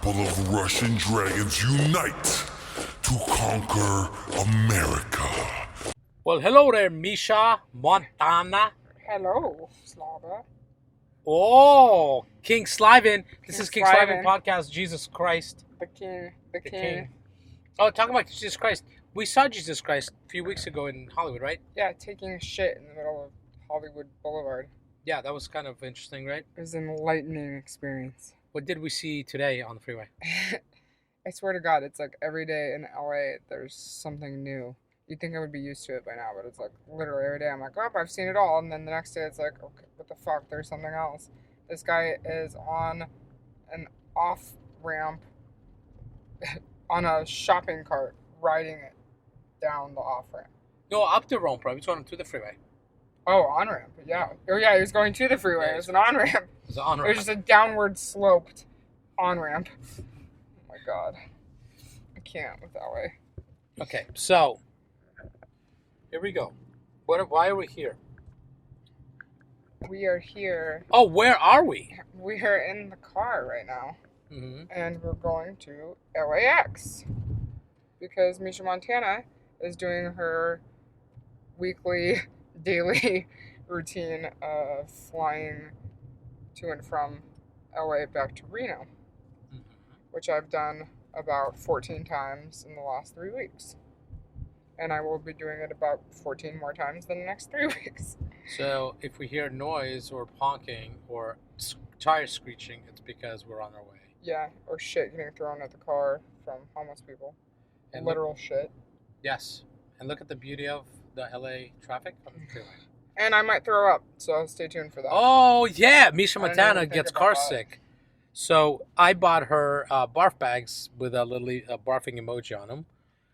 couple of Russian dragons unite to conquer America. Well, hello there, Misha Montana. Hello, Slava. Oh, King Slivan. This is King Slivan Slivan. Podcast. Jesus Christ. The king. The The king. King. Oh, talking about Jesus Christ. We saw Jesus Christ a few weeks ago in Hollywood, right? Yeah, taking a shit in the middle of Hollywood Boulevard. Yeah, that was kind of interesting, right? It was an enlightening experience. What did we see today on the freeway? I swear to God, it's like every day in LA there's something new. You'd think I would be used to it by now, but it's like literally every day I'm like, oh, I've seen it all. And then the next day it's like, okay, what the fuck? There's something else. This guy is on an off ramp on a shopping cart, riding it down the off ramp. No, up the ramp, bro. He's going to the freeway. Oh, on ramp, yeah. Oh, yeah, he was going to the freeway. Yeah, It was an on ramp. It was on It was ramp. just a downward sloped on ramp. Oh my God, I can't with LA. Okay, so here we go. Why are we here? We are here. Oh, where are we? We are in the car right now, Mm-hmm. and we're going to LAX because Misha Montana is doing her weekly, daily routine of flying to and from LA back to Reno, which I've done about 14 times in the last 3 weeks. And I will be doing it about 14 more times in the next 3 weeks. So if we hear noise or honking or tire screeching, it's because we're on our way. Yeah, or shit getting thrown at the car from homeless people. And Literal shit. Yes. And look at the beauty of the LA traffic on the freeway. And I might throw up, so stay tuned for that. Oh, yeah. Misha I didn't Montana even think gets about car that. sick. So I bought her barf bags with a little barfing emoji on them.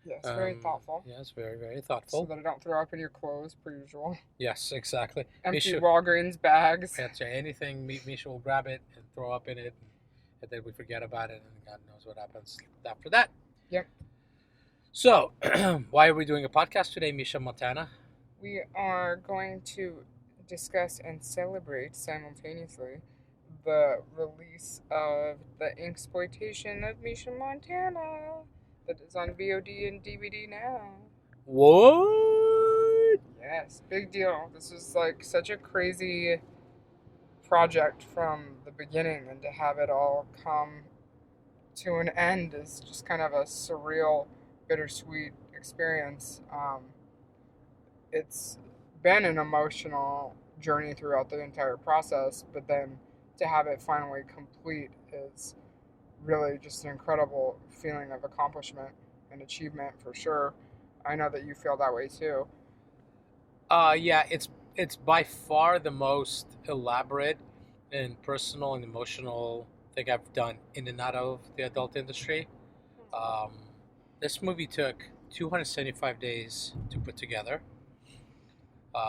Yes, very thoughtful. Yes, very, very So thoughtful. that I don't throw up in your clothes, per usual. Yes, exactly. Empty Misha, Walgreens bags. that's right. Anything, Misha will grab it and throw up in it. And then we forget about it, and God knows what happens after that. Yep. So, why are we doing a podcast today, Misha Montana? We are going to discuss and celebrate simultaneously the release of the InkedXXXploitation of Misha Montana that is on VOD and DVD now. What? Yes, big deal. This is like such a crazy project from the beginning, and to have it all come to an end is just kind of a surreal, bittersweet experience. It's been an emotional journey throughout the entire process, but then to have it finally complete is really just an incredible feeling of accomplishment and achievement for sure. I know that you feel that way too. Yeah, it's by far the most elaborate and personal and emotional thing I've done in and out of the adult industry. This movie took 275 days to put together.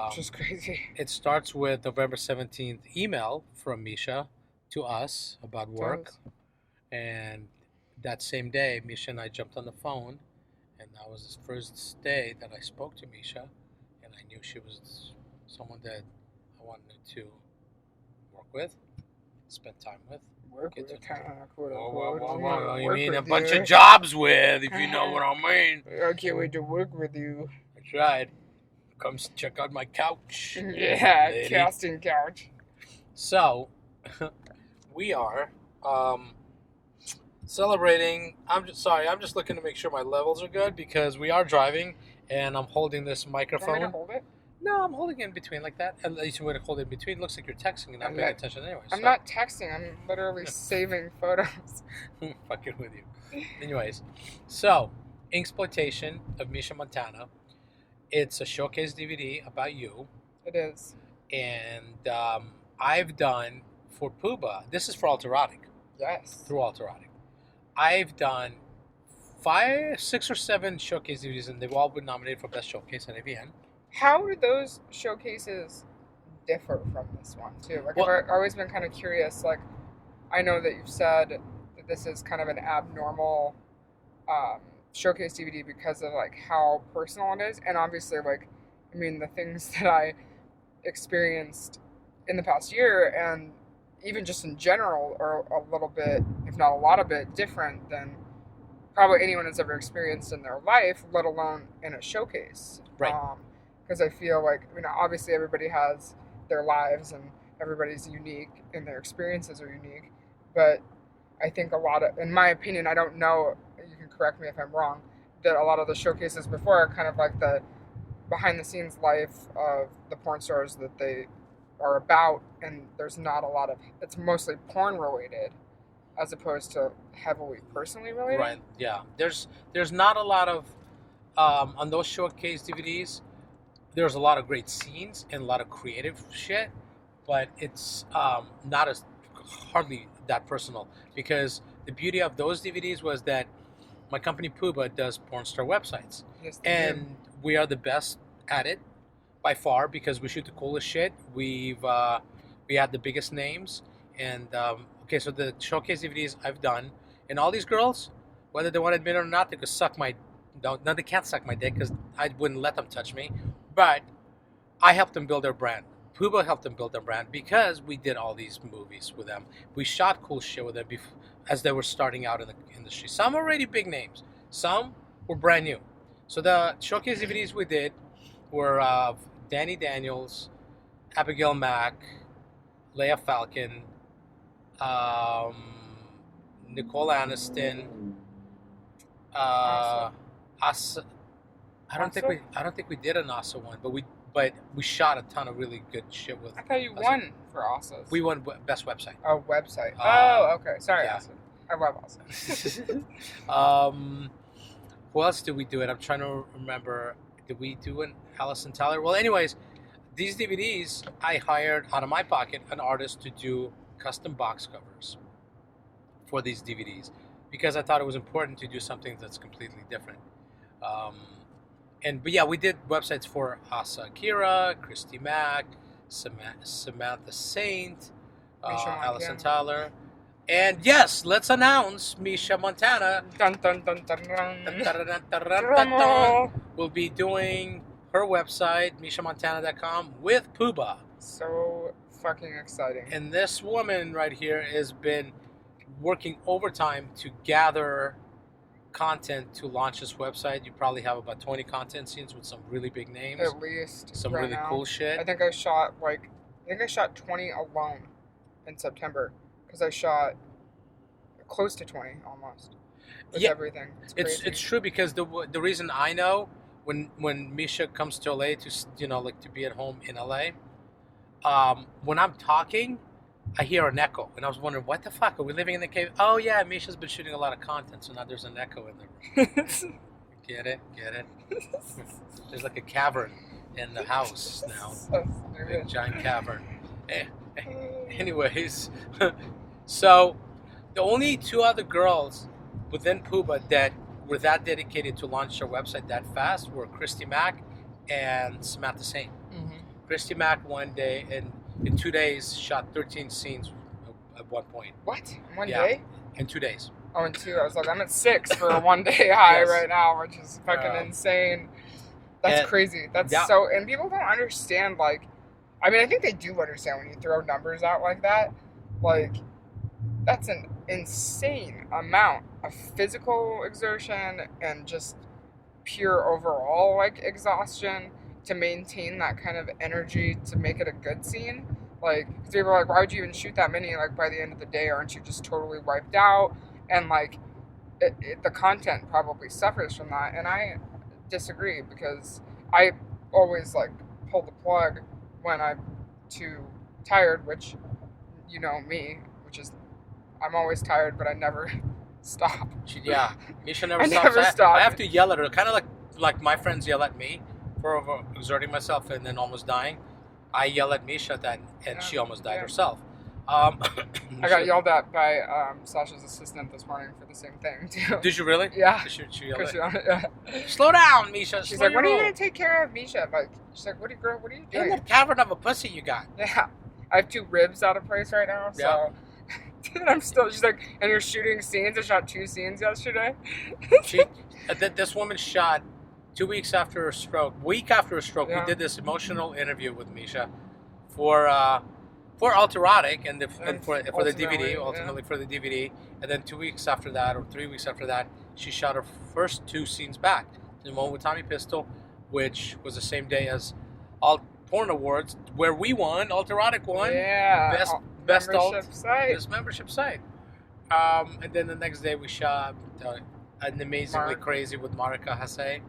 Which is crazy. It starts with November 17th email from Misha to us about work. And that same day, Misha and I jumped on the phone, and that was the first day that I spoke to Misha, and I knew she was someone that I wanted to work with, spend time with. Work Get with to- quote Whoa, unquote. whoa, I'm whoa, gonna whoa. You work mean a with bunch you. of jobs with, if you know what I mean. I can't wait to work with you. That's right. Come check out my couch. Yeah, lady. casting couch. So, we are celebrating. I'm just looking to make sure my levels are good because we are driving and I'm holding this Want me to microphone. hold it? No, I'm holding it in between like that. At least you would hold it in between. It looks like you're texting and not I'm paying not- attention anyway. I'm not texting. I'm literally saving photos. fucking with you. Anyways, so InkedXXXploitation of Misha Montana. It's a showcase DVD about you. It is. And I've done for Puba. This is for Alt Erotic. Yes. Through Alt Erotic. I've done 5, 6, or 7 showcase DVDs, and they've all been nominated for Best Showcase at AVN. How do those showcases differ from this one too? Like, Well- I've always been kind of curious. Like, I know that you've said that this is kind of an abnormal showcase DVD because of like how personal it is, and obviously, like, I mean, the things that I experienced in the past year and even just in general, are a little bit, if not a lot of bit, different than probably anyone has ever experienced in their life, let alone in a showcase. Right. Because I feel like, obviously everybody has their lives and everybody's unique and their experiences are unique. But I think a lot of, in my opinion, I don't know, you can correct me if I'm wrong, that a lot of the showcases before are kind of like the behind the scenes life of the porn stars that they are about. And there's not a lot of, it's mostly porn related, as opposed to heavily personally related. Right. Yeah. There's not a lot of on those showcase DVDs. There's a lot of great scenes and a lot of creative shit, but it's not as hardly that personal, because the beauty of those DVDs was that my company Puba does porn star websites, Yes, and we are the best at it by far because we shoot the coolest shit. We had the biggest names, and okay, so the showcase DVDs I've done, and all these girls, whether they want to admit it or not, they could suck my. No, they can't suck my dick because I wouldn't let them touch me. But I helped them build their brand. Puba helped them build their brand because we did all these movies with them. We shot cool shit with them as they were starting out in the industry. Some already big names. Some were brand new. So the showcase DVDs we did were Danny Daniels, Abigail Mack, Leia Falcon, Nicole Aniston, Asa. I don't think we did an Asa one, but we shot a ton of really good shit with. I thought you won for Asas. We won best website. Oh, website. Oh, okay. Sorry, yeah. Asa. I love Asa. Who else did we do it? I'm trying to remember. Did we do an Allison Tyler? Well, anyways, these DVDs, I hired out of my pocket an artist to do custom box covers for these DVDs because I thought it was important to do something that's completely different. But yeah, we did websites for Asa Akira, Christy Mack, Samantha Saint, Allison Tyler. And yes, let's announce Misha Montana. Dun, dun, dun, dun, dun. Will be doing her website, MishaMontana.com, with Puba. So fucking exciting. And this woman right here has been working overtime to gather content to launch this website. You probably have about 20 content scenes with some really big names. At least. Some right really now. cool shit. I think I shot 20 alone in September. Because I shot close to 20 almost. With everything. It's true because the reason I know when Misha comes to LA to to be at home in LA, when I'm talking, I hear an echo, and I was wondering, what the fuck, are we living in the cave? Oh yeah, Misha's been shooting a lot of content, so now there's an echo in the room. Get it? There's like a cavern in the house now. A giant cavern. Anyways, so the only two other girls within Puba that were that dedicated to launch their website that fast were Christy Mack and Samantha Saint. Mm-hmm. Christy Mack one day and in 2 days shot 13 scenes at one point. What? One day? In 2 days. Oh, in 2. I was like, I'm at 6 for a 1 day high Yes. right now, which is fucking insane. That's crazy. That's so, and people don't understand, I think they do understand when you throw numbers out like that. That's an insane amount of physical exertion and just pure overall, exhaustion to maintain that kind of energy to make it a good scene. Because people are like, why would you even shoot that many? By the end of the day, aren't you just totally wiped out? And, the content probably suffers from that. And I disagree because I always, pull the plug when I'm too tired, which, you know me, which is, I'm always tired, but I never stop. Yeah, Misha never I stops. never stop. I have to yell at her, kind of like my friends yell at me for exerting myself and then almost dying. I yell at Misha that, and she almost died herself. I got yelled at by Sasha's assistant this morning for the same thing too. Did you really? Yeah. She yelled Yeah. Slow down, Misha. She's like, when are you gonna take care of Misha? She's like, what are you in doing? that cavern of a pussy you got? Yeah. I have 2 ribs out of place right now, so I'm still. She's like, and you're shooting scenes. I shot 2 scenes yesterday. This woman shot 2 weeks after her stroke. Week after her stroke, Yeah. we did this emotional interview with Misha for for Alt Erotic and for the ultimately, DVD, yeah. ultimately for the DVD, and then 2 weeks after that, or 3 weeks after that, she shot her first 2 scenes back. The one with Tommy Pistol, which was the same day as Alt Porn Awards, where we won. Alt Erotic won. Yeah. Best membership site. Best membership site. And then the next day we shot an amazingly crazy with Marika Hase,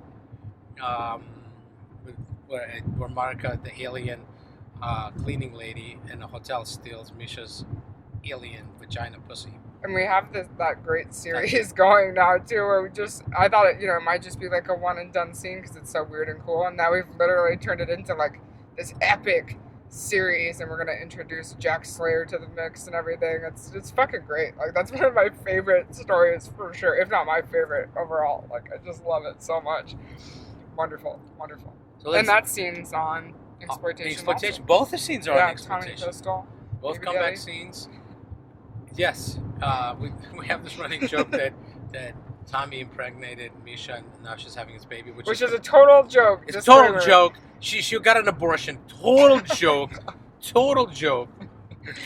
where Marika, the alien cleaning lady in a hotel, steals Misha's alien vagina pussy. And we have that great series going now too, where I thought it might just be like a one and done scene because it's so weird and cool, and now we've literally turned it into like this epic series, and we're gonna introduce Jack Slayer to the mix and everything. It's fucking great. Like, that's one of my favorite stories for sure, if not my favorite overall. Like, I just love it so much. Wonderful. So and that scene's on Exploitation. Also. Both the scenes are on Exploitation. Tommy Pistol. Both comeback scenes. Yes, we have this running joke that Tommy impregnated Misha and now she's having his baby, which is a total joke. It's a total joke. She got an abortion. Total joke. Total joke.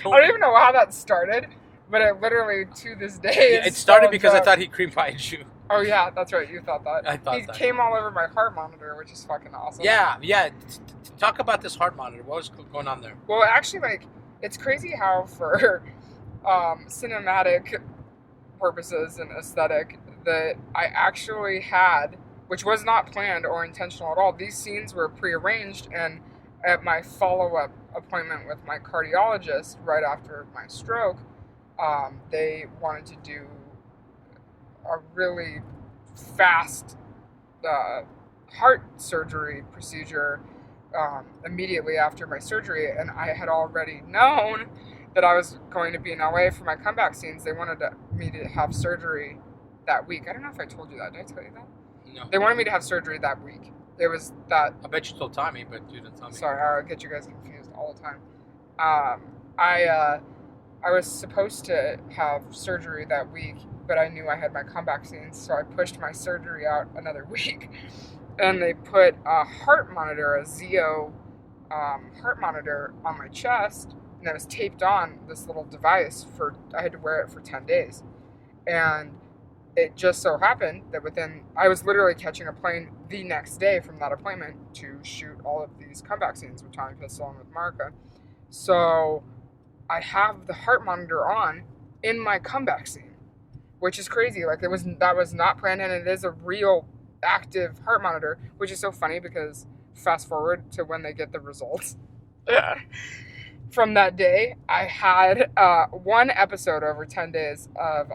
I don't even know how that started, but it literally to this day. Yeah, it started because I thought he cream pied you. Oh yeah, that's right. You thought that. I thought he came all over my heart monitor, which is fucking awesome. Yeah. Talk about this heart monitor. What was going on there? Well, actually, like, it's crazy how for cinematic purposes and aesthetic that I actually had, which was not planned or intentional at all. These scenes were prearranged, and at my follow-up appointment with my cardiologist right after my stroke, they wanted to do a really fast heart surgery procedure immediately after my surgery, and I had already known that I was going to be in LA for my comeback scenes. They wanted me to have surgery that week. I don't know if I told you that. Did I tell you that? No. They wanted me to have surgery that week. It was that. I bet you told Tommy, but you didn't tell me. Sorry, I get you guys confused all the time. I was supposed to have surgery that week, but I knew I had my comeback scenes, so I pushed my surgery out another week. And they put a heart monitor, a Zeo heart monitor, on my chest, and I was taped on this little device I had to wear it for 10 days. And it just so happened that I was literally catching a plane the next day from that appointment to shoot all of these comeback scenes with Tommy Pistol and with Marika. So I have the heart monitor on in my comeback scene, which is crazy. Like, that was not planned, and it is a real active heart monitor, which is so funny because fast forward to when they get the results. From that day, I had one episode over 10 days of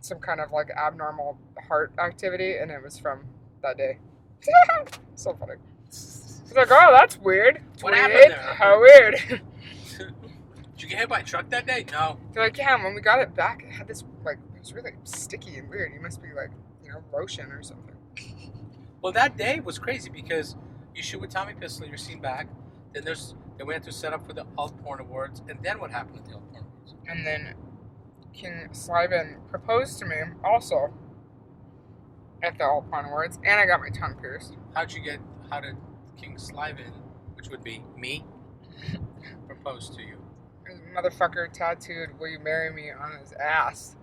some kind of like abnormal heart activity, and it was from that day. So funny. It's like, oh, that's weird. What happened there? How weird. Did you get hit by a truck that day? No. They're like, yeah, when we got it back, it had this, like, it was really sticky and weird. You must be like, lotion or something. Well, that day was crazy because you shoot with Tommy Pistol, you're seen back. Then we had to set up for the Alt Porn Awards, and then what happened at the Alt Porn Awards? And then King Slivan proposed to me also at the Alt Porn Awards, and I got my tongue pierced. How did King Slivan, which would be me, propose to you? This motherfucker tattooed "Will you marry me" on his ass,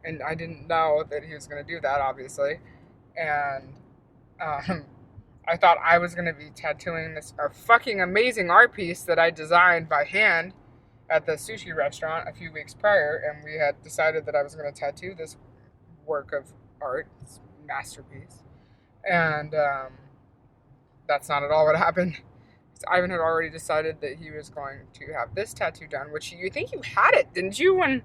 and I didn't know that he was going to do that, obviously, and I thought I was going to be tattooing this fucking amazing art piece that I designed by hand at the sushi restaurant a few weeks prior, and we had decided that I was going to tattoo this work of art, this masterpiece, and that's not at all what happened. Ivan had already decided that he was going to have this tattoo done, which you think you had it, didn't you? When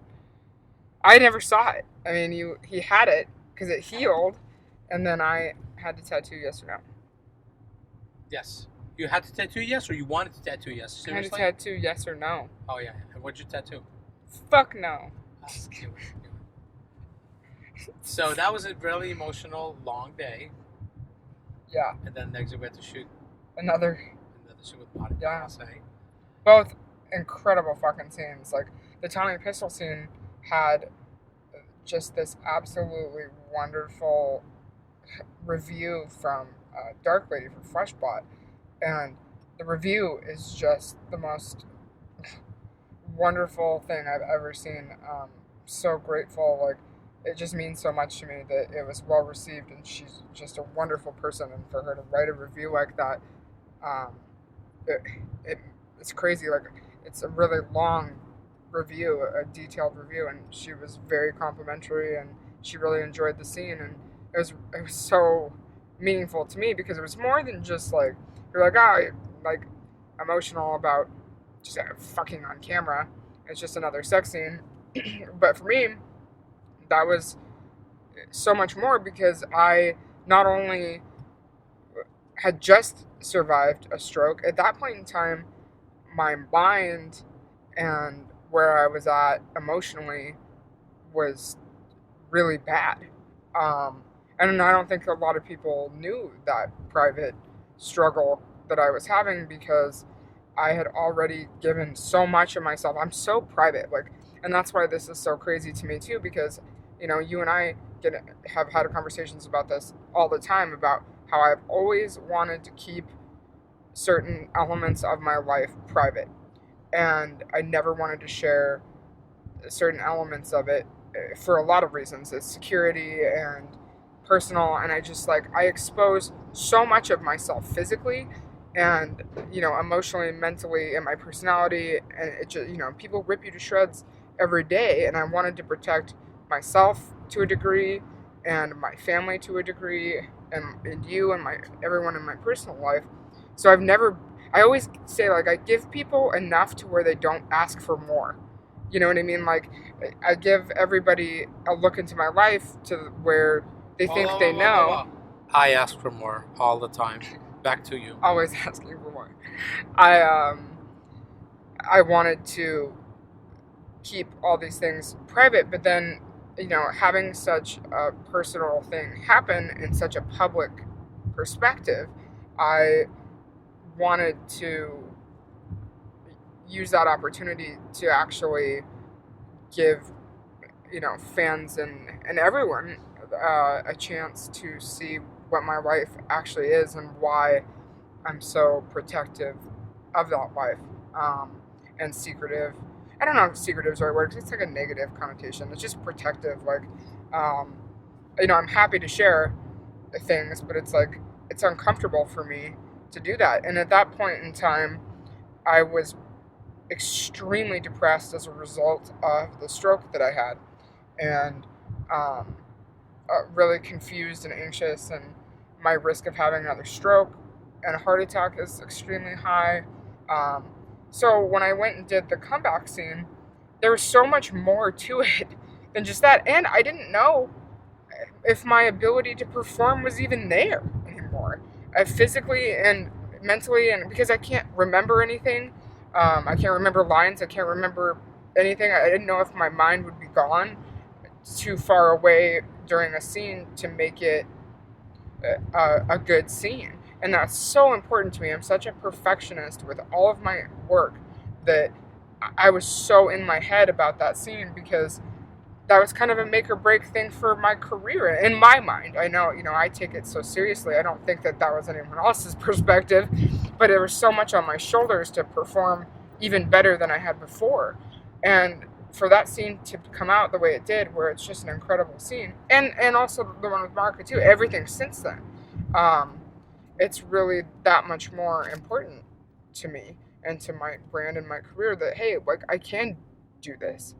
I never saw it. I mean, he had it because it healed, and then I had to tattoo yes or no. Yes. You had to tattoo yes, or you wanted to tattoo yes? Seriously? I had to tattoo yes or no. Oh, yeah. And what'd you tattoo? Fuck no. So that was a really emotional, long day. Yeah. And then next we had to shoot another shoot with Monica. Yeah. Both incredible fucking scenes. Like, the Tommy Pistol scene had just this absolutely wonderful review from Dark Lady for Freshbot, and the review is just the most wonderful thing I've ever seen. So grateful. Like, it just means so much to me that it was well received, and she's just a wonderful person. And for her to write a review like that, um, it, it it's crazy. Like, it's a really long review, a detailed review, and she was very complimentary, and she really enjoyed the scene, and it was so meaningful to me because it was more than just like you're like, oh, like emotional about just fucking on camera. It's just another sex scene. But for me, that was so much more because I not only had just survived a stroke, at that point in time, my mind and where I was at emotionally was really bad. And I don't think a lot of people knew that private struggle that I was having because I had already given so much of myself. I'm so private, like, and that's why this is so crazy to me too. Because you and I have had conversations about this all the time about how I've always wanted to keep certain elements of my life private, and I never wanted to share certain elements of it for a lot of reasons. It's security and personal, and I just like I expose so much of myself physically and emotionally, mentally, and my personality, and it just people rip you to shreds every day, and I wanted to protect myself to a degree and my family to a degree and you and my everyone in my personal life. So I always say, like, I give people enough to where they don't ask for more. You know what I mean? Like, I give everybody a look into my life to where they think they know. I ask for more all the time. Back to you. Always asking for more. I wanted to keep all these things private, but then having such a personal thing happen in such a public perspective, I wanted to use that opportunity to actually give fans and everyone a chance to see what my life actually is and why I'm so protective of that life, and secretive. I don't know if secretive is the right word because it's like a negative connotation. It's just protective. Like, I'm happy to share things, but it's like it's uncomfortable for me to do that. And at that point in time, I was extremely depressed as a result of the stroke that I had, and really confused and anxious, and my risk of having another stroke and a heart attack is extremely high. So when I went and did the comeback scene, there was so much more to it than just that, and I didn't know if my ability to perform was even there anymore, physically and mentally, and because I can't remember anything. I can't remember lines. I can't remember anything. I didn't know if my mind would be gone too far away during a scene to make it a good scene. And that's so important to me. I'm such a perfectionist with all of my work that I was so in my head about that scene because that was kind of a make or break thing for my career in my mind. I know, I take it so seriously. I don't think that was anyone else's perspective, but there was so much on my shoulders to perform even better than I had before. And for that scene to come out the way it did, where it's just an incredible scene, and also the one with Marco too, everything since then, it's really that much more important to me and to my brand and my career that, hey, like, I can do this.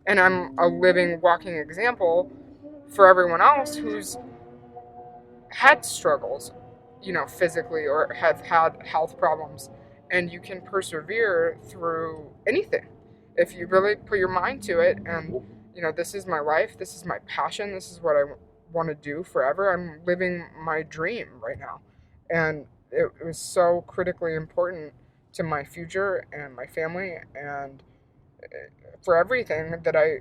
And I'm a living, walking example for everyone else who's had struggles, physically, or have had health problems. And you can persevere through anything if you really put your mind to it. And, this is my life. This is my passion. This is what I want to do forever. I'm living my dream right now. And it was so critically important to my future and my family and for everything that I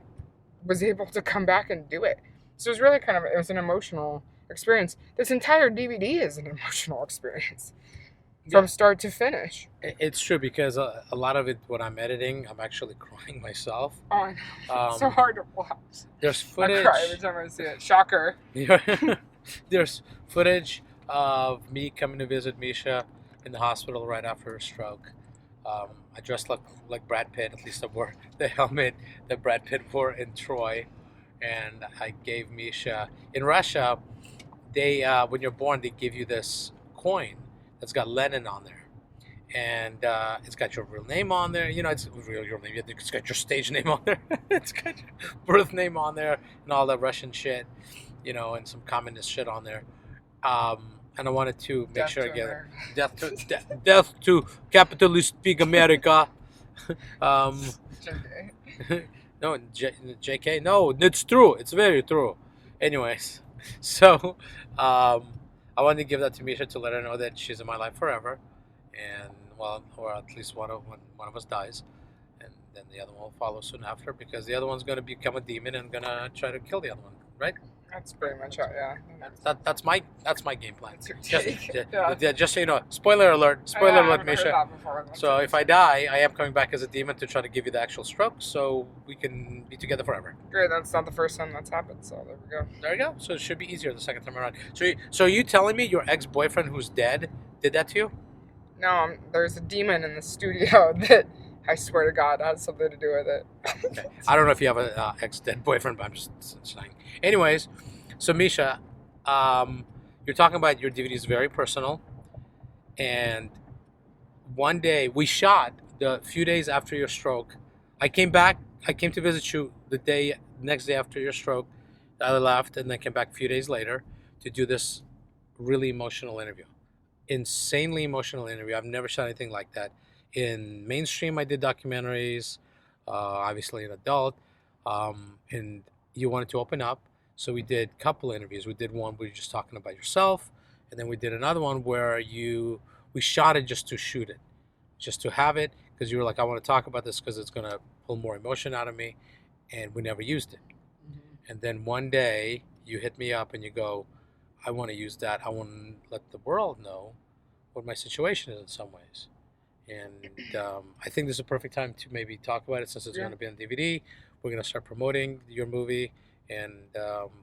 was able to come back and do it. So it was really it was an emotional experience. This entire DVD is an emotional experience from start to finish. It's true because a lot of it, when I'm editing, I'm actually crying myself. Oh, I know. It's so hard to watch. There's footage. I cry every time I see it. Shocker. There's footage of me coming to visit Misha in the hospital right after her stroke. I dressed like Brad Pitt. At least I wore the helmet that Brad Pitt wore in Troy, and I gave Misha in Russia. They when you're born, they give you this coin that's got Lenin on there, and it's got your real name on there. You know, it's real your name. It's got your stage name on there. It's got your birth name on there, and all that Russian shit. You know, and some communist shit on there. And I wanted to make sure I get it. Death to capitalist big America. Um, no, JK. No, it's true. It's very true. Anyways, so I wanted to give that to Misha to let her know that she's in my life forever, and well, or at least one of us dies, and then the other one will follow soon after because the other one's going to become a demon and gonna try to kill the other one, right? That's pretty much it, yeah. That's my game plan. Yeah. Just so you know, spoiler alert, Misha. That before. So if I die, I am coming back as a demon to try to give you the actual stroke, so we can be together forever. Great, that's not the first time that's happened, so there we go. There you go. So it should be easier the second time around. So are you telling me your ex-boyfriend who's dead did that to you? No, there's a demon in the studio that I swear to God has something to do with it. Okay. I don't know if you have an ex-dead boyfriend, but I'm just saying. Anyways, so Misha, you're talking about your DVD is very personal, and one day we shot the few days after your stroke. I came to visit you the next day after your stroke. I left and then came back a few days later to do this really emotional interview. Insanely emotional interview. I've never shot anything like that. In mainstream, I did documentaries, obviously an adult, and you wanted to open up. So we did a couple interviews. We did one where you're just talking about yourself, and then we did another one where we shot it just to shoot it, just to have it, because you were like, I want to talk about this because it's going to pull more emotion out of me, and we never used it. Mm-hmm. And then one day you hit me up and you go, I want to use that. I want to let the world know what my situation is in some ways. And I think this is a perfect time to maybe talk about it since it's going to be on DVD. We're going to start promoting your movie and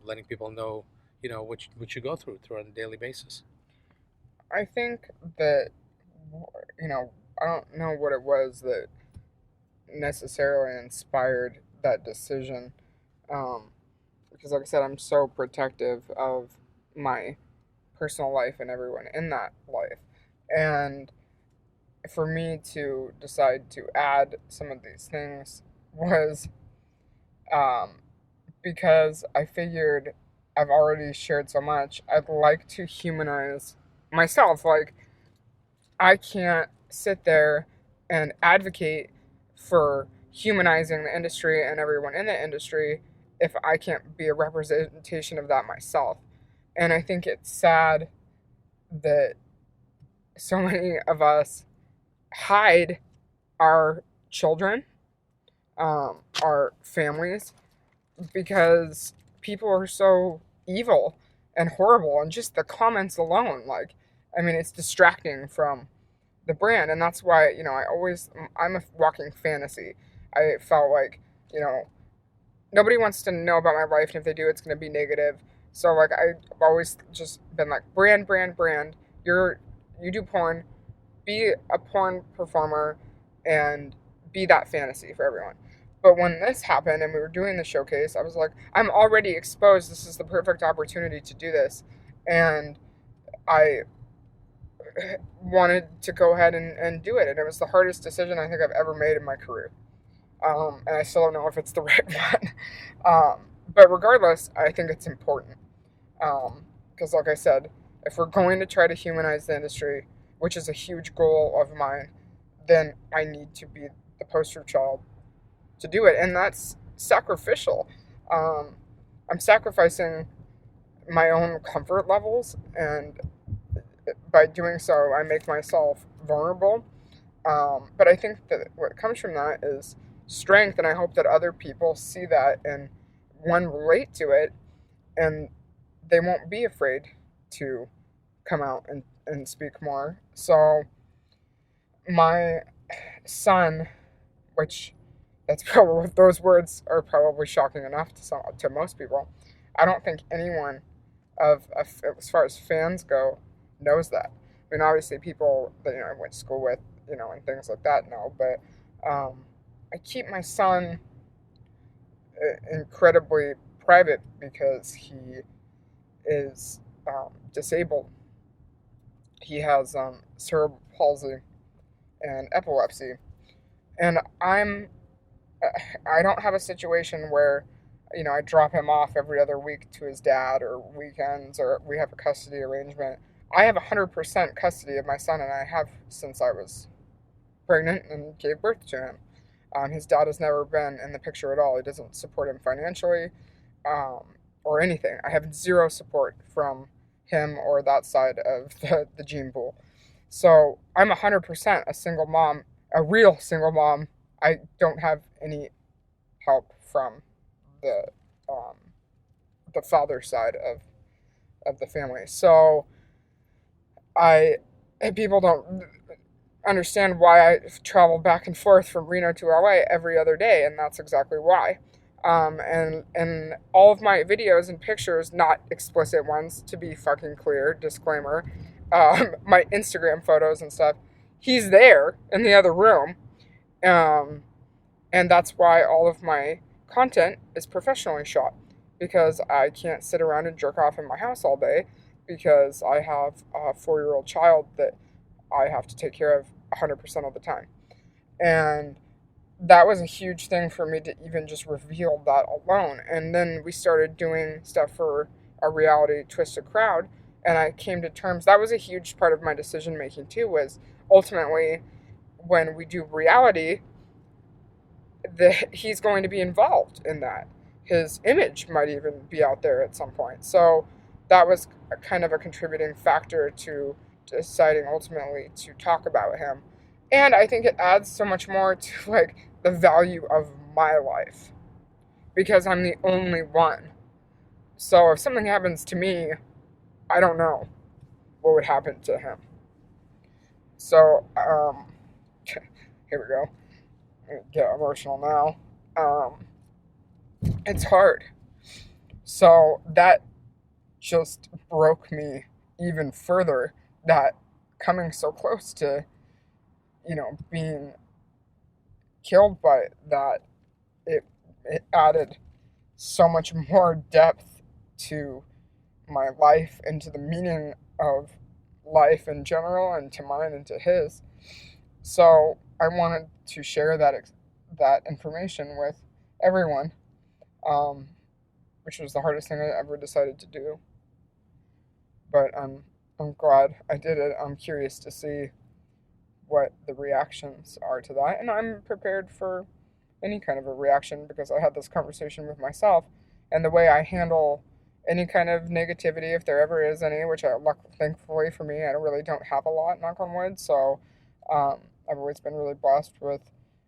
letting people know, you know, what you go through on a daily basis. I think that, you know, I don't know what it was that necessarily inspired that decision. Because like I said, I'm so protective of my personal life and everyone in that life. And for me to decide to add some of these things was because I figured I've already shared so much. I'd like to humanize myself. Like, I can't sit there and advocate for humanizing the industry and everyone in the industry if I can't be a representation of that myself. And I think it's sad that so many of us hide our children, our families, because people are so evil and horrible, and just the comments alone, like, I mean, it's distracting from the brand. And that's why, you know, I'm a walking fantasy. I felt like, you know, nobody wants to know about my life, and if they do, it's going to be negative. So like, I've always just been like, brand. You do porn, be a porn performer, and be that fantasy for everyone. But when this happened and we were doing the showcase, I was like, I'm already exposed. This is the perfect opportunity to do this. And I wanted to go ahead and do it. And it was the hardest decision I think I've ever made in my career. And I still don't know if it's the right one. But regardless, I think it's important. Because like I said, if we're going to try to humanize the industry, which is a huge goal of mine, then I need to be the poster child to do it. And that's sacrificial. I'm sacrificing my own comfort levels, and by doing so, I make myself vulnerable. But I think that what comes from that is strength, and I hope that other people see that and relate to it, and they won't be afraid to come out and speak more. So my son, which those words are probably shocking enough to most people. I don't think anyone as far as fans go knows that. I mean, obviously people that I went to school with and things like that, no. But I keep my son incredibly private because he is disabled. He has cerebral palsy and epilepsy, and I don't have a situation where, I drop him off every other week to his dad or weekends, or we have a custody arrangement. I have 100% custody of my son, and I have since I was pregnant and gave birth to him. His dad has never been in the picture at all. He doesn't support him financially, or anything. I have zero support from him or that side of the gene pool. So I'm 100% a single mom, a real single mom. I don't have any help from the um, the father side of the family. So people don't understand why I travel back and forth from Reno to LA every other day, and that's exactly why. And all of my videos and pictures, not explicit ones, to be fucking clear, disclaimer, my Instagram photos and stuff, he's there in the other room. And that's why all of my content is professionally shot, because I can't sit around and jerk off in my house all day, because I have a 4-year-old child that I have to take care of 100% of the time. And that was a huge thing for me to even just reveal that alone. And then we started doing stuff for a reality Twisted Crowd, and I came to terms, that was a huge part of my decision making too, was ultimately when we do reality, he's going to be involved in that. His image might even be out there at some point. So that was kind of a contributing factor to deciding ultimately to talk about him. And I think it adds so much more to like the value of my life, because I'm the only one. So if something happens to me, I don't know what would happen to him. So here we go. Get emotional now. It's hard. So that just broke me even further, that coming so close to, being killed by that, it added so much more depth to my life and to the meaning of life in general, and to mine and to his. So I wanted to share that information with everyone, which was the hardest thing I ever decided to do. But I'm glad I did it. I'm curious to see what the reactions are to that, and I'm prepared for any kind of a reaction, because I had this conversation with myself, and the way I handle any kind of negativity, if there ever is any, which thankfully for me, I really don't have a lot, knock on wood. So I've always been really blessed with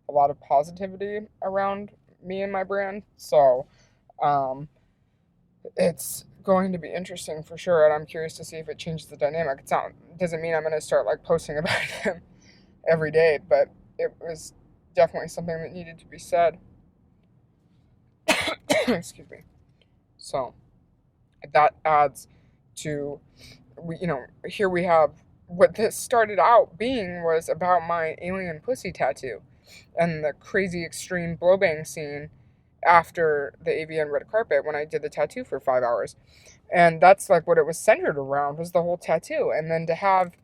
a lot of positivity around me and my brand. So it's going to be interesting for sure, and I'm curious to see if it changes the dynamic. It doesn't mean I'm going to start like posting about him every day, but it was definitely something that needed to be said. Excuse me. So that adds to, here we have what this started out being was about my alien pussy tattoo and the crazy extreme blowbang scene after the AVN red carpet when I did the tattoo for 5 hours. And that's like what it was centered around, was the whole tattoo. And then to have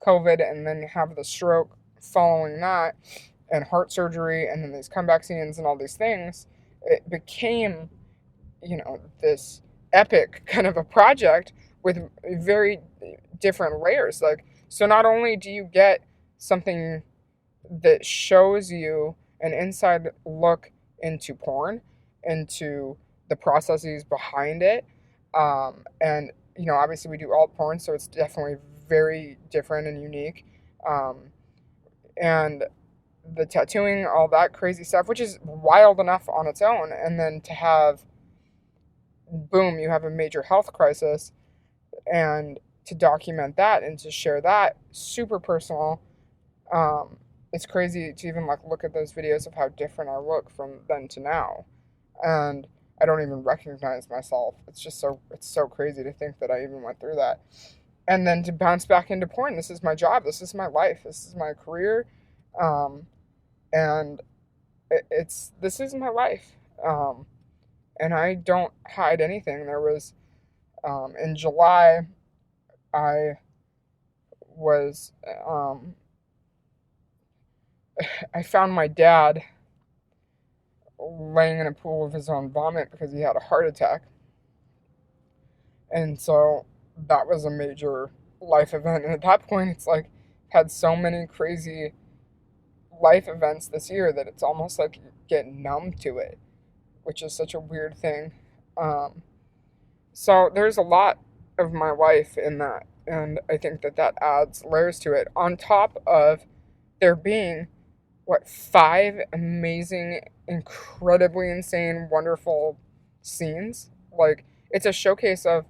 COVID and then have the stroke following that, and heart surgery, and then these comeback scenes and all these things, it became, this epic kind of a project with very different layers. Like, so not only do you get something that shows you an inside look into porn, into the processes behind it, and obviously we do alt porn, so it's definitely very different and unique, and the tattooing, all that crazy stuff, which is wild enough on its own, and then to have, boom, you have a major health crisis, and to document that and to share that, super personal. It's crazy to even like look at those videos of how different I look from then to now, and I don't even recognize myself. It's so crazy to think that I even went through that. And then to bounce back into porn, this is my job, this is my life, this is my career, And this is my life. And I don't hide anything. There was, in July, I was, I found my dad laying in a pool of his own vomit because he had a heart attack. And so that was a major life event. And at that point, it's like, had so many crazy life events this year that it's almost like you get numb to it, which is such a weird thing. So there's a lot of my life in that. And I think that adds layers to it. On top of there being, 5 amazing, incredibly insane, wonderful scenes. Like, it's a showcase of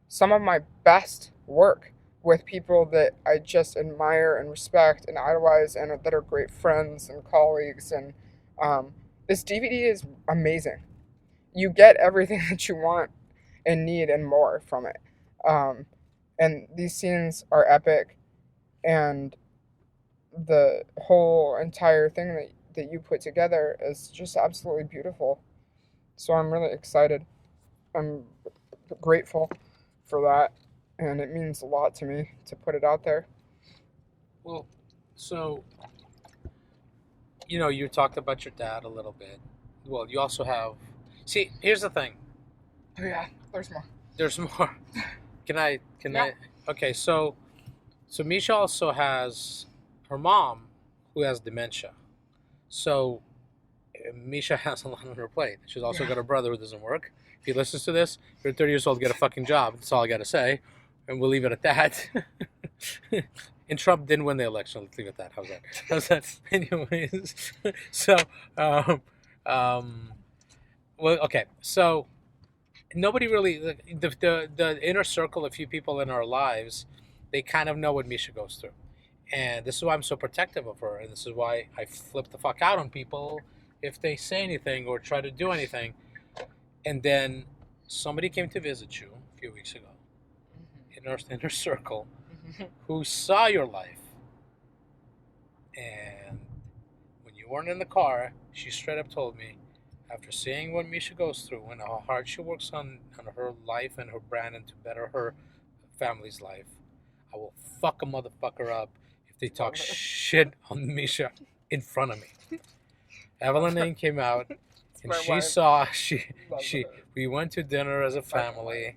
some of my best work with people that I just admire and respect and idolize and that are great friends and colleagues. And this DVD is amazing. You get everything that you want and need and more from it. And these scenes are epic, and the whole entire thing that you put together is just absolutely beautiful. So I'm really excited. I'm grateful for that, and it means a lot to me to put it out there. Well, so, you talked about your dad a little bit. Well, you also have... See, here's the thing. Oh yeah, there's more. There's more. Can I? Yeah. Okay, so Misha also has her mom who has dementia. So Misha has a lot on her plate. She's also got a brother who doesn't work. If he listens to this, you're 30 years old, get a fucking job. That's all I got to say. And we'll leave it at that. And Trump didn't win the election. Let's leave it at that. How's that? Anyways. So, well, okay. So nobody really, the inner circle, a few people in our lives, they kind of know what Misha goes through. And this is why I'm so protective of her. And this is why I flip the fuck out on people if they say anything or try to do anything. And then somebody came to visit you a few weeks ago in our inner circle who saw your life. And when you weren't in the car, she straight up told me, after seeing what Misha goes through and how hard she works on her life and her brand and to better her family's life, I will fuck a motherfucker up if they talk shit on Misha in front of me. Evelyn Lane came out and we went to dinner as a family.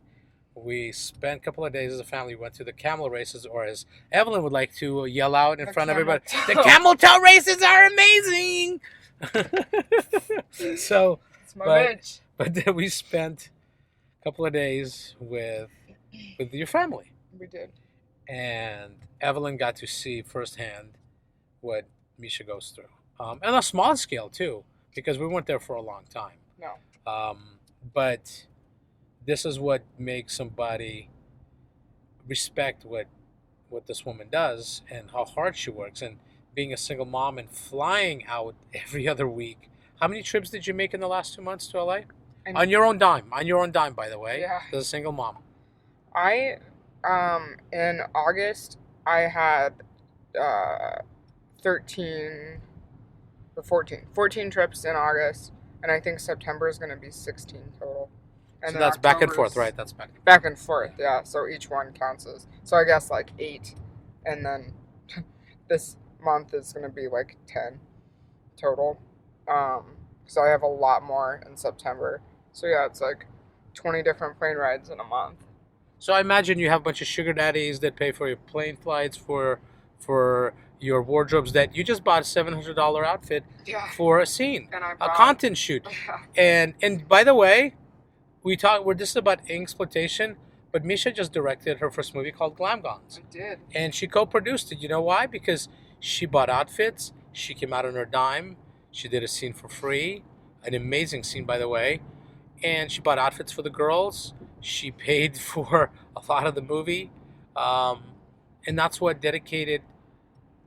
We spent a couple of days as a family. We went to the camel races, or as Evelyn would like to yell out in front of everybody, the camel toe races are amazing. So, it's my bitch. But then we spent a couple of days with your family. We did. And Evelyn got to see firsthand what Misha goes through. On a small scale, too, because we weren't there for a long time. No. But this is what makes somebody respect what this woman does and how hard she works. And being a single mom and flying out every other week. How many trips did you make in the last 2 months to LA? On your own dime. On your own dime, by the way. Yeah. As a single mom. In August, I had 13 or 14 trips in August, and I think September is going to be 16 total. And so that's back and forth, right? That's back and forth, yeah. So each one counts as, so I guess like 8, and then this month is going to be like 10 total. So I have a lot more in September. So yeah, it's like 20 different plane rides in a month. So I imagine you have a bunch of sugar daddies that pay for your plane flights, for your wardrobes, that you just bought a $700 outfit for a scene, a content shoot. Yeah. And by the way, this is about InkedXXXploitation, but Misha just directed her first movie called Glam Gons. I did. And she co-produced it. You know why? Because she bought outfits. She came out on her dime. She did a scene for free. An amazing scene, by the way. And she bought outfits for the girls. She paid for a lot of the movie. And that's what dedicated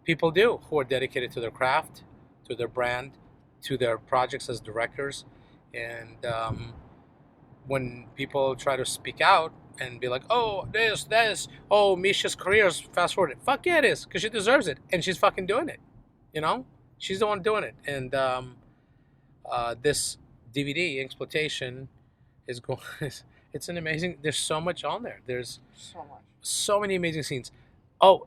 people do, who are dedicated to their craft, to their brand, to their projects as directors. And when people try to speak out and be like, oh, Misha's career is fast forwarded. Fuck yeah, it is, because she deserves it. And she's fucking doing it, you know? She's the one doing it, and this DVD exploitation is going. It's an amazing. There's so much on there. There's So much. so many amazing scenes. Oh,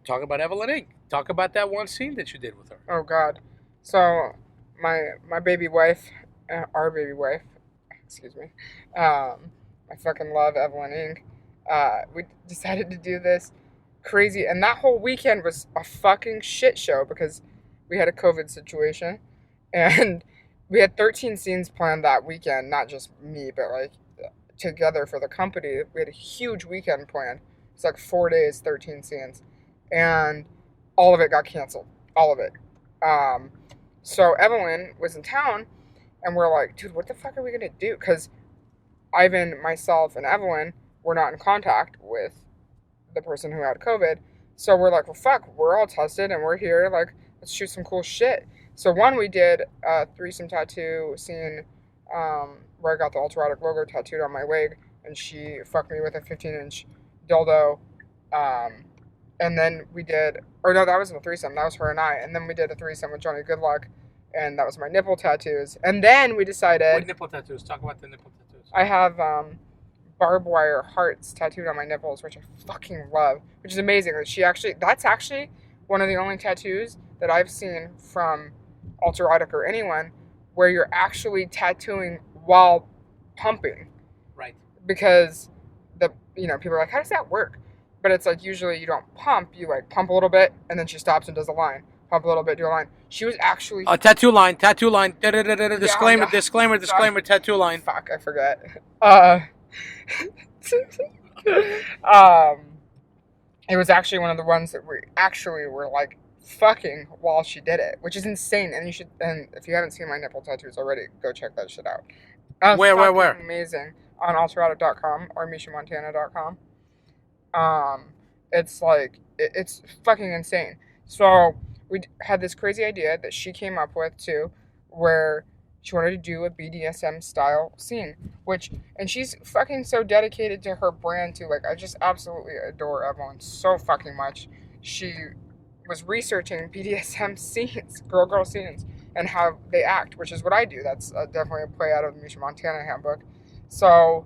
talk about Evelyn Inc. Talk about that one scene that you did with her. Oh God. So my baby wife, our baby wife, excuse me, I fucking love Evelyn Inc. We decided to do this crazy, and that whole weekend was a fucking shit show because we had a COVID situation, and we had 13 scenes planned that weekend. Not just me, but like together for the company. We had a huge weekend planned. It's like 4 days, 13 scenes, and all of it got canceled. All of it. Um, so Evelyn was in town, and we're like, dude, what the fuck are we gonna do? Because Ivan, myself, and Evelyn were not in contact with the person who had COVID. So we're like, well, fuck, we're all tested and we're here. Like, let's shoot some cool shit. So one, we did a threesome tattoo scene where I got the Alt Erotic logo tattooed on my leg, and she fucked me with a 15-inch dildo. Um, and then we did, or no, that wasn't a threesome. That was her and I. And then we did a threesome with Johnny Goodluck, and that was my nipple tattoos. And then we decided. What nipple tattoos? Talk about the nipple tattoos. I have barbed wire hearts tattooed on my nipples, which I fucking love, which is amazing. That's actually one of the only tattoos that I've seen from Alt Erotic or anyone where you're actually tattooing while pumping. Right. Because people are like, how does that work? But it's like usually you don't pump, you like pump a little bit and then she stops and does a line. Pump a little bit, do a line. She was actually Tattoo line. Disclaimer, yeah. disclaimer, tattoo line. Fuck, I forget. It was actually one of the ones that we actually were like fucking while she did it, which is insane. And if you haven't seen my nipple tattoos already, go check that shit out. Where? Amazing. On alterotic.com or mishamontana.com. It's like, it's fucking insane. So we had this crazy idea that she came up with too, where she wanted to do a BDSM style scene, and she's fucking so dedicated to her brand too. Like, I just absolutely adore Evelyn so fucking much. She was researching BDSM scenes, girl scenes, and how they act, which is what I do. That's definitely a play out of the Misha Montana handbook. So,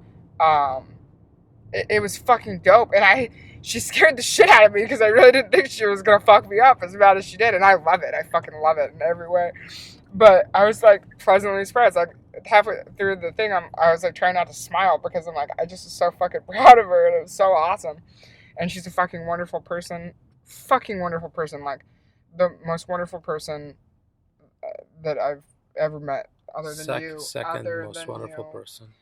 it was fucking dope, and she scared the shit out of me because I really didn't think she was gonna fuck me up as bad as she did, and I love it. I fucking love it in every way. But I was like pleasantly surprised. Like halfway through the thing, I was like trying not to smile because I'm like, I just was so fucking proud of her, and it was so awesome. And she's a fucking wonderful person, like the most wonderful person that I've ever met, other than you. Second most wonderful person.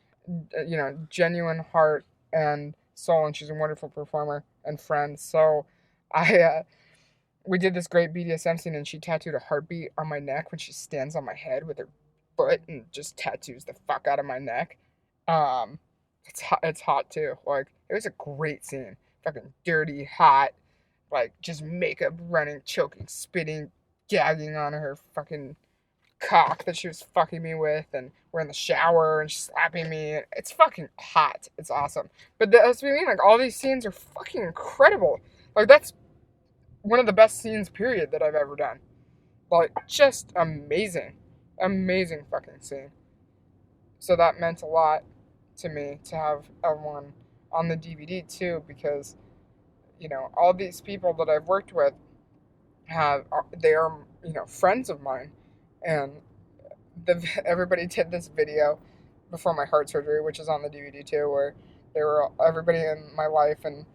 Genuine heart and soul, and she's a wonderful performer and friend. So we did this great BDSM scene, and she tattooed a heartbeat on my neck when she stands on my head with her foot and just tattoos the fuck out of my neck. It's hot too. Like, it was a great scene. Fucking dirty, hot, like just makeup running, choking, spitting, gagging on her fucking cock that she was fucking me with, and we're in the shower and she's slapping me. It's fucking hot. It's awesome. But that's what I mean. Like, all these scenes are fucking incredible. Like, that's one of the best scenes, period, that I've ever done. Like, just amazing. Amazing fucking scene. So that meant a lot to me to have everyone on the DVD too, because, all these people that I've worked with they are, friends of mine. And everybody did this video before my heart surgery, which is on the DVD too, where everybody in my life and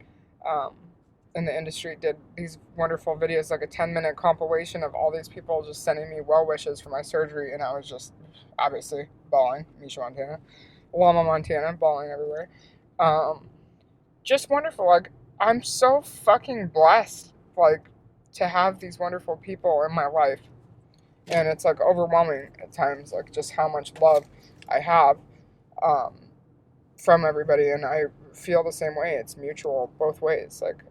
in the industry did these wonderful videos, like a 10-minute compilation of all these people just sending me well wishes for my surgery, and I was just obviously bawling. Misha Montana, Llama Montana, bawling everywhere. Just wonderful. Like, I'm so fucking blessed, like, to have these wonderful people in my life. And it's like overwhelming at times, like just how much love I have from everybody, and I feel the same way. It's mutual both ways. Like,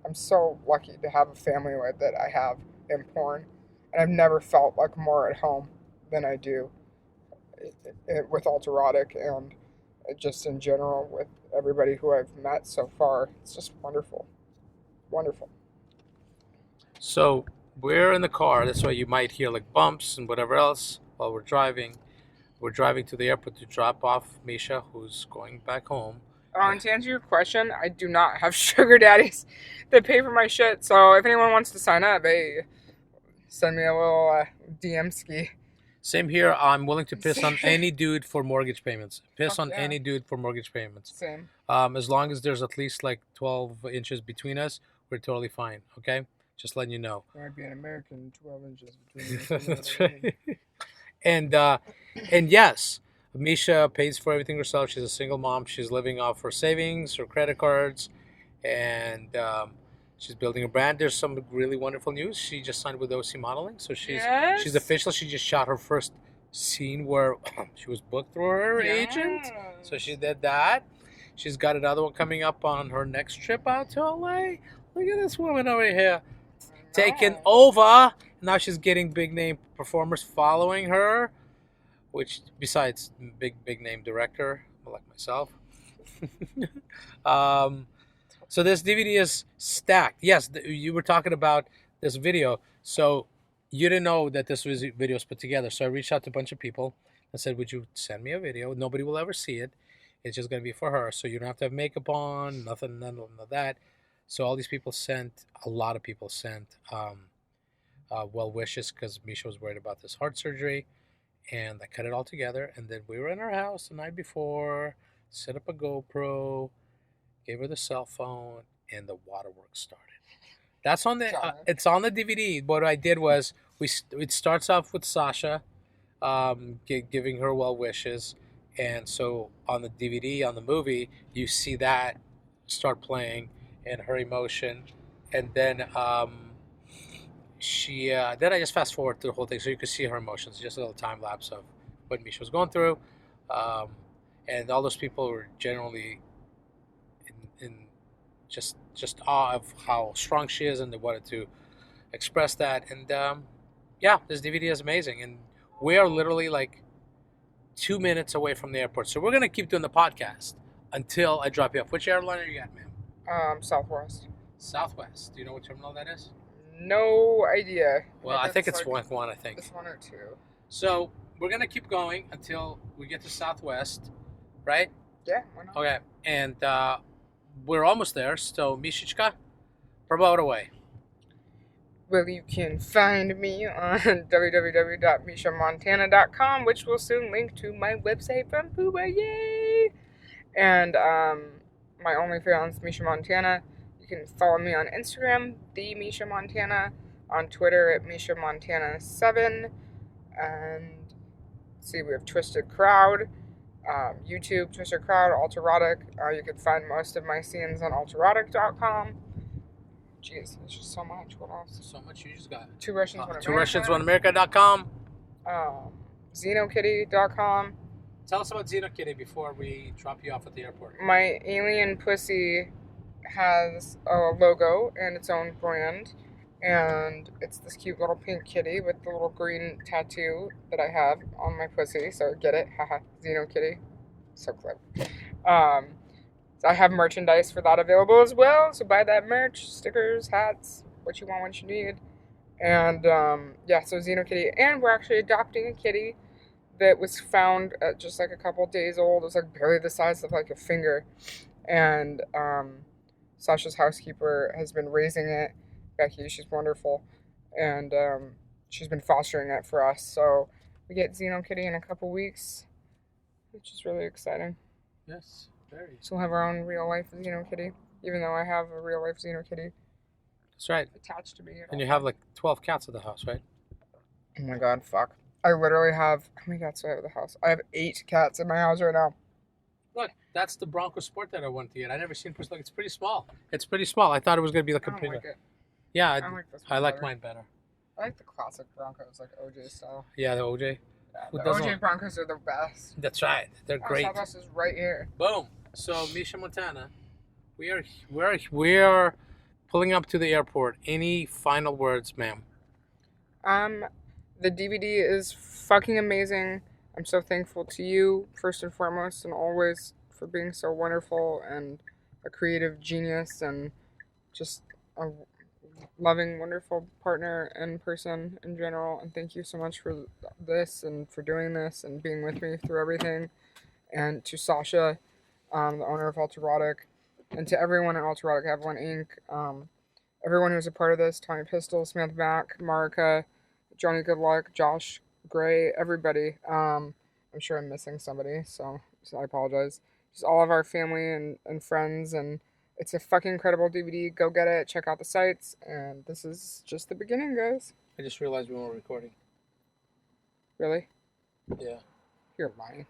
I'm so lucky to have a family that I have in porn, and I've never felt like more at home than I do with Alt Erotic, and just in general with everybody who I've met so far. It's just wonderful, wonderful. So we're in the car. That's why you might hear like bumps and whatever else while we're driving. We're driving to the airport to drop off Misha, who's going back home. And to answer your question, I do not have sugar daddies that pay for my shit. So if anyone wants to sign up, hey, send me a little DM ski. Same here. I'm willing to piss on any dude for mortgage payments. Piss Fuck on yeah. any dude for mortgage payments. Same. As long as there's at least like 12 inches between us, we're totally fine. Okay? Just letting you know. There might be an American 12 inches between us. That's right. And yes, Misha pays for everything herself. She's a single mom. She's living off her savings, her credit cards, and she's building a brand. There's some really wonderful news. She just signed with OC Modeling, so she's official. She just shot her first scene where she was booked through her agent. So she did that. She's got another one coming up on her next trip out to LA. Look at this woman over here taking over. Now she's getting big name performers following her, which besides big name director like myself. So this DVD is stacked. Yes, you were talking about this video. So you didn't know that this video was put together. So I reached out to a bunch of people and said, would you send me a video? Nobody will ever see it. It's just going to be for her. So you don't have to have makeup on, nothing, none of that. So all these people sent, a lot of people sent well wishes because Misha was worried about this heart surgery. And I cut it all together. And then we were in her house the night before, set up a GoPro, gave her the cell phone, and the waterworks started. That's on the. It's on the DVD. What I did was it starts off with Sasha, giving her well wishes, and so on the DVD, on the movie, you see that start playing and her emotion, and then she. Then I just fast forward through the whole thing, so you can see her emotions. Just a little time lapse of what Misha was going through, and all those people were generally in just awe of how strong she is, and they wanted to express that. And yeah, this DVD is amazing, and we are literally like 2 minutes away from the airport, so we're gonna keep doing the podcast until I drop you off. Which airline are you at, ma'am? Southwest. Southwest. Do you know what terminal that is? No idea. Well, I think it's like one. I think it's 1 or 2. So we're gonna keep going until we get to Southwest, right? Yeah, why not? Okay, and we're almost there. So Mishichka, promote away. Well, you can find me on www.mishamontana.com, which will soon link to my website from Pooba, yay! And my OnlyFans, Misha Montana. You can follow me on Instagram, the Misha Montana, on Twitter at Misha Montana7, and see, we have Twisted Crowd, YouTube, Twisted Crowd, Alt Erotic. You can find most of my scenes on alterotic.com. Jeez, there's just so much. What else? So much you just got. Two Russians, One Two Russians, One America.com. Xenokitty.com. Tell us about Xenokitty before we drop you off at the airport. My alien pussy has a logo and its own brand, and it's this cute little pink kitty with the little green tattoo that I have on my pussy. So get it? Haha, Xenokitty. So clever. I have merchandise for that available as well, so buy that merch, stickers, hats, what you want, what you need. And yeah, so Xenokitty, and we're actually adopting a kitty that was found at just like a couple days old. It was like barely the size of like a finger, and Sasha's housekeeper has been raising it. Becky, she's wonderful, and she's been fostering it for us. So we get Xenokitty in a couple weeks, which is really exciting. Yes. Very. So we'll have our own real life Xenokitty, even though I have a real life Xenokitty. That's right. Attached to me. And you have like 12 cats at the house, right? Oh my god, fuck. I literally have, how many cats do I have at the house? I have 8 cats in my house right now. Look, that's the Bronco Sport that I wanted to get. I never seen it. Like, it's pretty small. It's pretty small. I thought it was going to be like a I don't like it. Yeah, I like this one I like better. mine better. I like the classic Broncos, like OJ style. Yeah, the OJ. Yeah, Who the doesn't OJ want- Broncos are the best. That's right. They're great. Southwest is right here. Boom. So Misha Montana, we are pulling up to the airport. Any final words, ma'am? The DVD is fucking amazing. I'm so thankful to you, first and foremost, and always for being so wonderful and a creative genius and just a loving, wonderful partner and person in general. And thank you so much for this and for doing this and being with me through everything. And to Sasha, the owner of Alt Erotic, and to everyone at Alt Erotic Avalon Inc., everyone who's a part of this, Tommy Pistol, Samantha Mack, Marika, Johnny Goodluck, Josh Gray, everybody. I'm sure I'm missing somebody, so I apologize. Just all of our family and friends, and it's a fucking incredible DVD. Go get it. Check out the sites, and this is just the beginning, guys. I just realized we weren't recording. Really? Yeah. You're lying.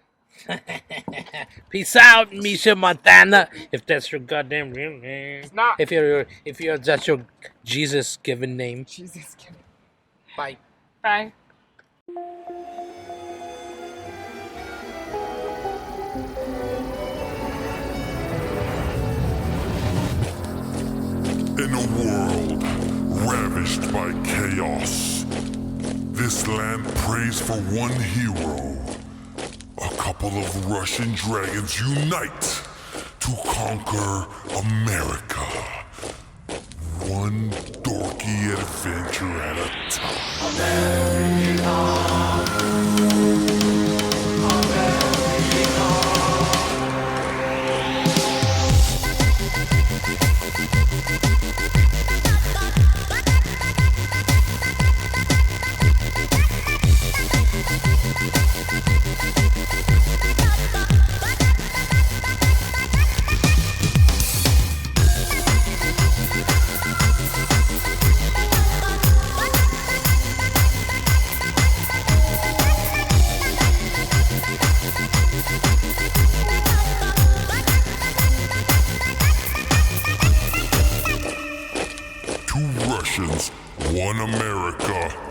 Peace out, Misha Montana. If that's your goddamn real name. It's not. If that's your Jesus given name. Jesus, kidding. Bye. Bye. In a world ravaged by chaos, this land prays for one hero. A couple of Russian dragons unite to conquer America. One dorky adventure at a time. Two Russians, one America.